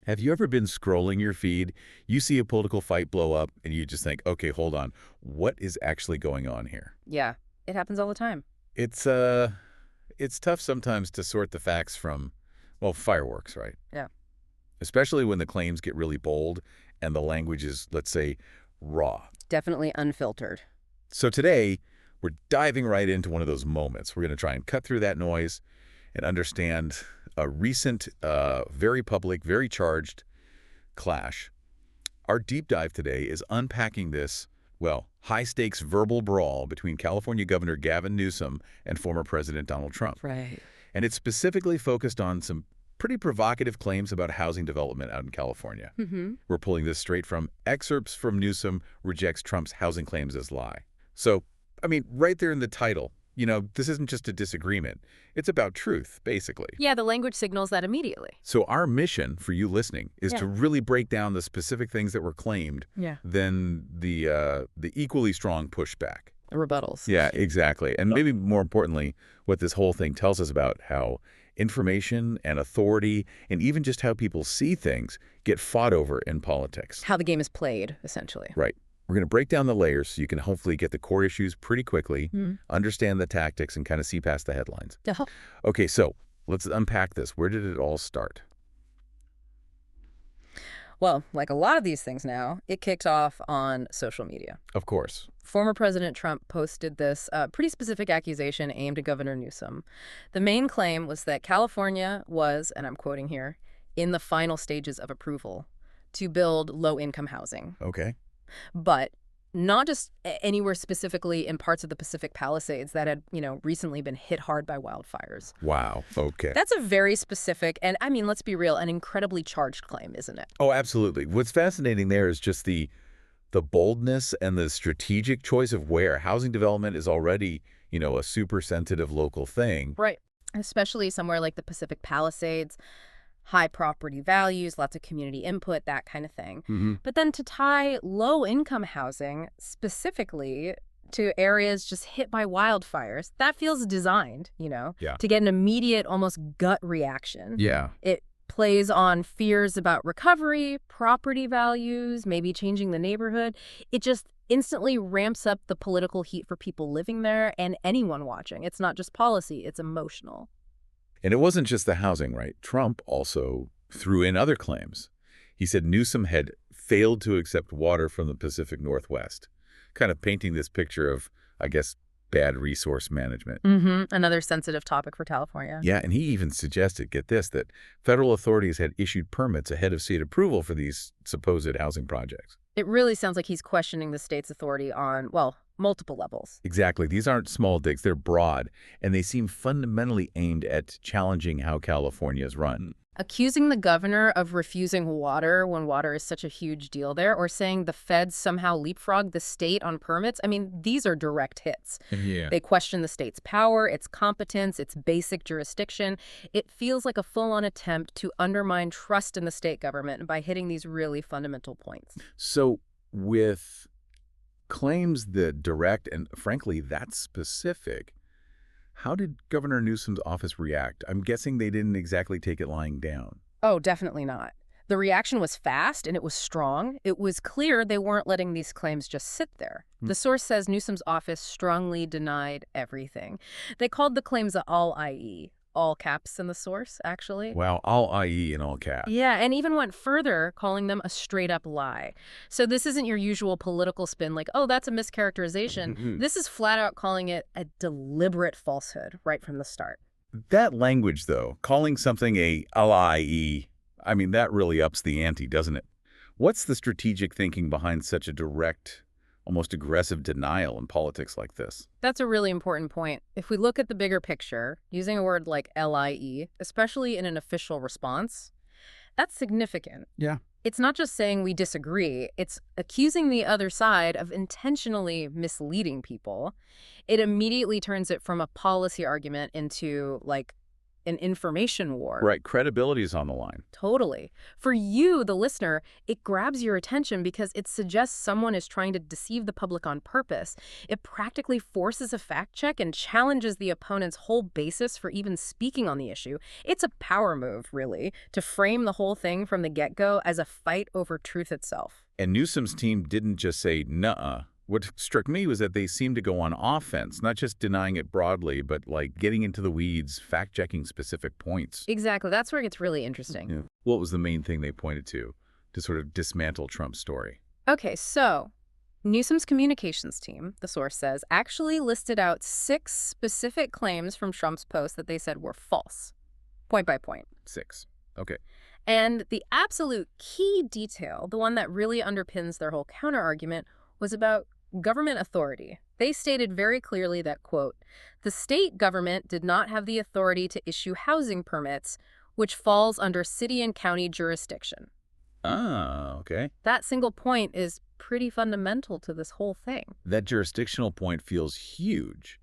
Have you ever been scrolling your feed, you see a political fight blow up, and you just think, okay, hold on, what is actually going on here? Yeah, it happens all the time. It's, uh, it's tough sometimes to sort the facts from, well, fireworks, right? Yeah. Especially when the claims get really bold and the language is, let's say, raw. Definitely unfiltered. So today, we're diving right into one of those moments. We're going to try and cut through that noise and understand a recent, very public, very charged clash. Our deep dive today is unpacking this, well, high-stakes verbal brawl between California Governor Gavin Newsom and former President Donald Trump. Right. And it's specifically focused on some pretty provocative claims about housing development out in California. Mm-hmm. We're pulling this straight from excerpts from Newsom rejects Trump's housing claims as lie. So, I mean, right there in the title, this isn't just a disagreement. It's about truth, basically. Yeah, the language signals that immediately. So our mission for you listening is to really break down the specific things that were claimed, then the equally strong pushback. The rebuttals. Yeah, exactly. And maybe more importantly, what this whole thing tells us about how information and authority and even just how people see things get fought over in politics. How the game is played, essentially. Right. We're going to break down the layers so you can hopefully get the core issues pretty quickly, understand the tactics, and kind of see past the headlines. Uh-huh. Okay, so let's unpack this. Where did it all start? Well, like a lot of these things now, it kicked off on social media. Of course. Former President Trump posted this pretty specific accusation aimed at Governor Newsom. The main claim was that California was, and I'm quoting here, in the final stages of approval to build low-income housing. Okay. But not just anywhere specifically in parts of the Pacific Palisades that had, recently been hit hard by wildfires. Wow. Okay. That's a very specific and, I mean, let's be real, an incredibly charged claim, isn't it? Oh, absolutely. What's fascinating there is just the boldness and the strategic choice of where. Housing development is already, a super sensitive local thing. Right. Especially somewhere like the Pacific Palisades. High property values, lots of community input, that kind of thing. But then to tie low-income housing specifically to areas just hit by wildfires, that feels designed, to get an immediate, almost gut reaction. Yeah. It plays on fears about recovery, property values, maybe changing the neighborhood. It just instantly ramps up the political heat for people living there and anyone watching. It's not just policy, it's emotional. And it wasn't just the housing, right? Trump also threw in other claims. He said Newsom had failed to accept water from the Pacific Northwest, kind of painting this picture of, I guess, bad resource management. Another sensitive topic for California. Yeah, and he even suggested, get this, that federal authorities had issued permits ahead of state approval for these supposed housing projects. It really sounds like he's questioning the state's authority on, well, multiple levels. Exactly. These aren't small digs. They're broad, and they seem fundamentally aimed at challenging how California is run. Accusing the governor of refusing water when water is such a huge deal there, or saying the feds somehow leapfrogged the state on permits, I mean, these are direct hits. Yeah. They question the state's power, its competence, its basic jurisdiction. It feels like a full-on attempt to undermine trust in the state government by hitting these really fundamental points. So with claims that direct and, frankly, that specific, how did Governor Newsom's office react? I'm guessing they didn't exactly take it lying down. Oh, definitely not. The reaction was fast and it was strong. It was clear they weren't letting these claims just sit there. The source says Newsom's office strongly denied everything. They called the claims all IE. All caps in the source, actually. Wow, all IE in all caps. Yeah, and even went further, calling them a straight-up lie. So this isn't your usual political spin like, oh, that's a mischaracterization. This is flat-out calling it a deliberate falsehood right from the start. That language, though, calling something a IE, I mean, that really ups the ante, doesn't it? What's the strategic thinking behind such a direct, almost aggressive denial in politics like this? That's a really important point. If we look at the bigger picture, using a word like LIE, especially in an official response, that's significant. Yeah. It's not just saying we disagree, it's accusing the other side of intentionally misleading people. It immediately turns it from a policy argument into, like, an information war. Right, credibility is on the line. Totally. For you, the listener, it grabs your attention because it suggests someone is trying to deceive the public on purpose. It practically forces a fact check and challenges the opponent's whole basis for even speaking on the issue. It's a power move, really, to frame the whole thing from the get-go as a fight over truth itself. And Newsom's team didn't just say, nuh-uh. What struck me was that they seemed to go on offense, not just denying it broadly, but like getting into the weeds, fact-checking specific points. Exactly. That's where it gets really interesting. Yeah. What was the main thing they pointed to sort of dismantle Trump's story? Okay, so Newsom's communications team, the source says, actually listed out 6 specific claims from Trump's post that they said were false, point by point. 6. Okay. And the absolute key detail, the one that really underpins their whole counterargument, was about government authority. They stated very clearly that, quote, the state government did not have the authority to issue housing permits, which falls under city and county jurisdiction. Ah, okay. That single point is pretty fundamental to this whole thing. That jurisdictional point feels huge.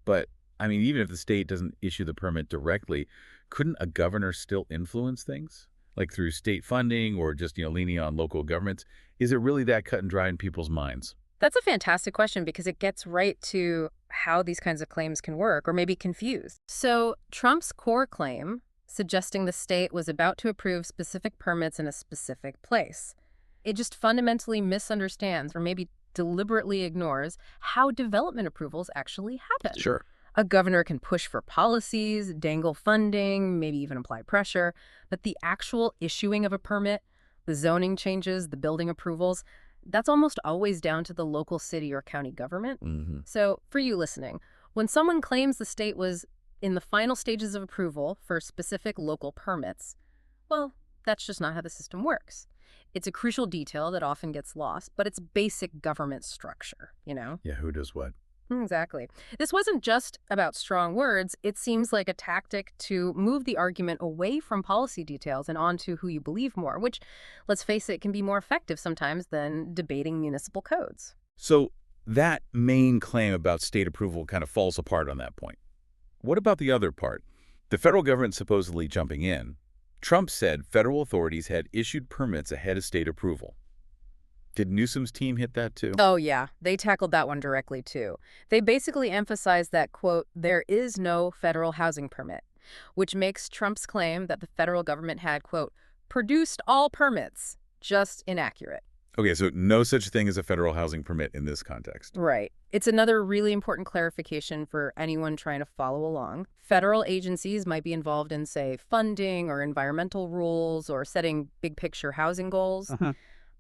But, I mean, even if the state doesn't issue the permit directly, couldn't a governor still influence things? Like through state funding or just, leaning on local governments? Is it really that cut and dry in people's minds? That's a fantastic question because it gets right to how these kinds of claims can work or maybe confuse. So Trump's core claim, suggesting the state was about to approve specific permits in a specific place, it just fundamentally misunderstands or maybe deliberately ignores how development approvals actually happen. Sure. A governor can push for policies, dangle funding, maybe even apply pressure, but the actual issuing of a permit, the zoning changes, the building approvals, that's almost always down to the local city or county government. Mm-hmm. So for you listening, when someone claims the state was in the final stages of approval for specific local permits, well, that's just not how the system works. It's a crucial detail that often gets lost, but it's basic government structure, Yeah, who does what? Exactly. This wasn't just about strong words. It seems like a tactic to move the argument away from policy details and onto who you believe more, which, let's face it, can be more effective sometimes than debating municipal codes. So that main claim about state approval kind of falls apart on that point. What about the other part? The federal government supposedly jumping in. Trump said federal authorities had issued permits ahead of state approval. Did Newsom's team hit that too? Oh, yeah. They tackled that one directly, too. They basically emphasized that, quote, there is no federal housing permit, which makes Trump's claim that the federal government had, quote, produced all permits, just inaccurate. Okay, so no such thing as a federal housing permit in this context. Right. It's another really important clarification for anyone trying to follow along. Federal agencies might be involved in, say, funding or environmental rules or setting big-picture housing goals.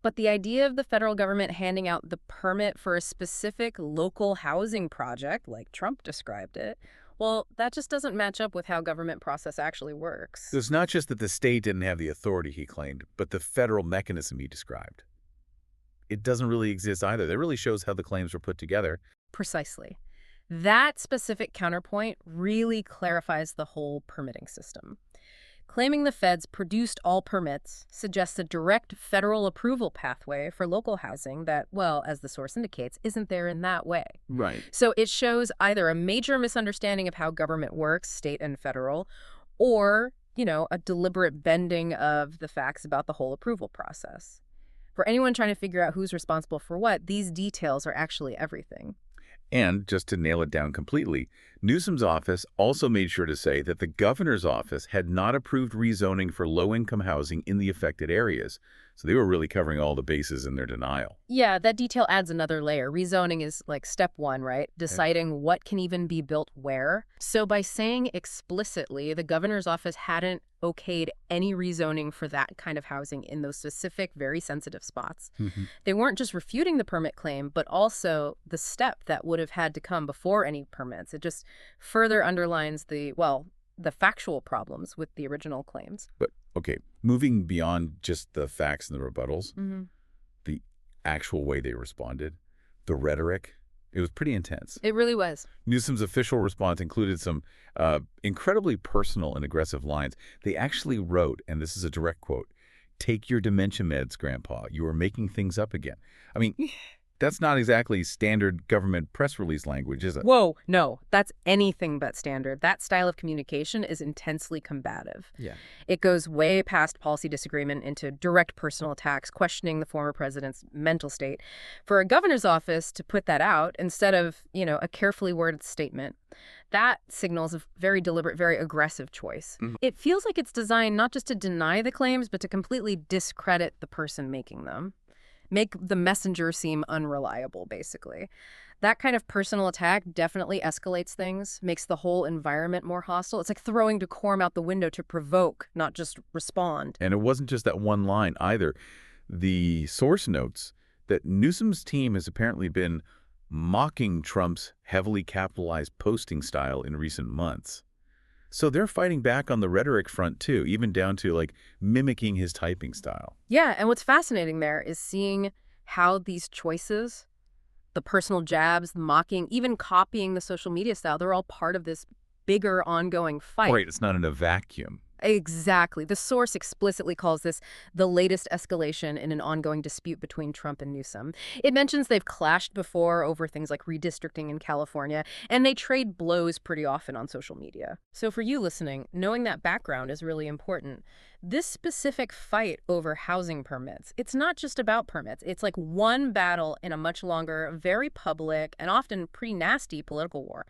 But the idea of the federal government handing out the permit for a specific local housing project, like Trump described it, well, that just doesn't match up with how government process actually works. So it's not just that the state didn't have the authority he claimed, but the federal mechanism he described. It doesn't really exist either. That really shows how the claims were put together. Precisely. That specific counterpoint really clarifies the whole permitting system. Claiming the feds produced all permits suggests a direct federal approval pathway for local housing that, well, as the source indicates, isn't there in that way. Right. So it shows either a major misunderstanding of how government works, state and federal, or, a deliberate bending of the facts about the whole approval process. For anyone trying to figure out who's responsible for what, these details are actually everything. And just to nail it down completely, Newsom's office also made sure to say that the governor's office had not approved rezoning for low-income housing in the affected areas. So they were really covering all the bases in their denial. Yeah, that detail adds another layer. Rezoning is like step one, right? Deciding what can even be built where. So by saying explicitly the governor's office hadn't okayed any rezoning for that kind of housing in those specific, very sensitive spots, they weren't just refuting the permit claim, but also the step that would have had to come before any permits. It just further underlines the factual problems with the original claims. But, okay, moving beyond just the facts and the rebuttals, the actual way they responded, the rhetoric, it was pretty intense. It really was. Newsom's official response included some incredibly personal and aggressive lines. They actually wrote, and this is a direct quote, "Take your dementia meds, Grandpa. You are making things up again." I mean, That's not exactly standard government press release language, is it? Whoa, no, that's anything but standard. That style of communication is intensely combative. Yeah. It goes way past policy disagreement into direct personal attacks, questioning the former president's mental state. For a governor's office to put that out instead of, a carefully worded statement, that signals a very deliberate, very aggressive choice. It feels like it's designed not just to deny the claims, but to completely discredit the person making them. Make the messenger seem unreliable, basically. That kind of personal attack definitely escalates things, makes the whole environment more hostile. It's like throwing decorum out the window to provoke, not just respond. And it wasn't just that one line either. The source notes that Newsom's team has apparently been mocking Trump's heavily capitalized posting style in recent months. So they're fighting back on the rhetoric front, too, even down to, mimicking his typing style. Yeah, and what's fascinating there is seeing how these choices, the personal jabs, the mocking, even copying the social media style, they're all part of this bigger ongoing fight. Right, it's not in a vacuum. Exactly. The source explicitly calls this the latest escalation in an ongoing dispute between Trump and Newsom. It mentions they've clashed before over things like redistricting in California, and they trade blows pretty often on social media. So for you listening, knowing that background is really important. This specific fight over housing permits, it's not just about permits. It's like one battle in a much longer, very public, and often pretty nasty political war.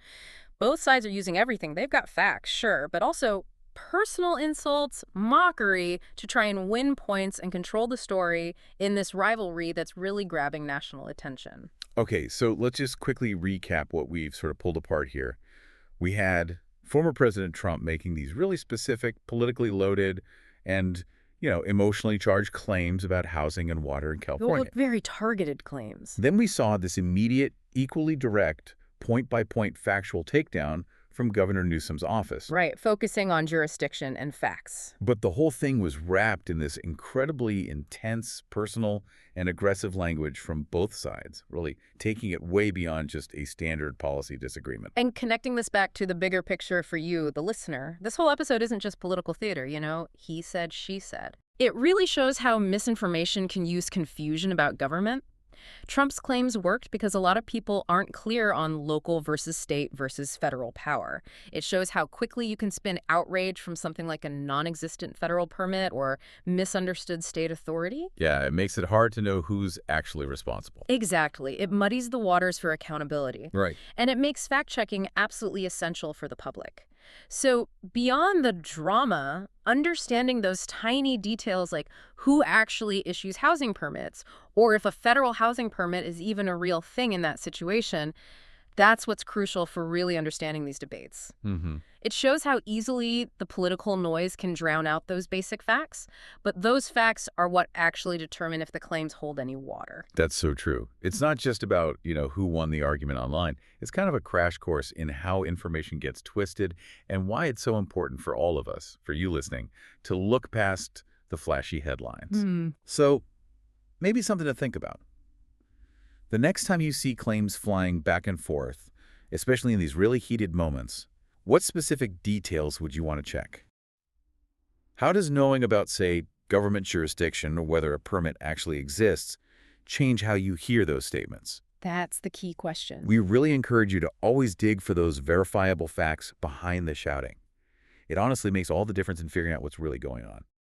Both sides are using everything. They've got facts, sure, but also personal insults, mockery to try and win points and control the story in this rivalry that's really grabbing national attention. Okay, so let's just quickly recap what we've sort of pulled apart here. We had former President Trump making these really specific, politically loaded, and, emotionally charged claims about housing and water in California. Very targeted claims. Then we saw this immediate, equally direct, point-by-point factual takedown from Governor Newsom's office. Right, focusing on jurisdiction and facts. But the whole thing was wrapped in this incredibly intense, personal, and aggressive language from both sides, really taking it way beyond just a standard policy disagreement. And connecting this back to the bigger picture for you, the listener, this whole episode isn't just political theater, he said, she said. It really shows how misinformation can use confusion about government. Trump's claims worked because a lot of people aren't clear on local versus state versus federal power. It shows how quickly you can spin outrage from something like a non-existent federal permit or misunderstood state authority. Yeah, it makes it hard to know who's actually responsible. Exactly. It muddies the waters for accountability. Right. And it makes fact-checking absolutely essential for the public. So beyond the drama, understanding those tiny details like who actually issues housing permits, or if a federal housing permit is even a real thing in that situation, that's what's crucial for really understanding these debates. It shows how easily the political noise can drown out those basic facts, but those facts are what actually determine if the claims hold any water. That's so true. It's not just about, who won the argument online. It's kind of a crash course in how information gets twisted and why it's so important for all of us, for you listening, to look past the flashy headlines. So maybe something to think about. The next time you see claims flying back and forth, especially in these really heated moments, what specific details would you want to check? How does knowing about, say, government jurisdiction or whether a permit actually exists change how you hear those statements? That's the key question. We really encourage you to always dig for those verifiable facts behind the shouting. It honestly makes all the difference in figuring out what's really going on.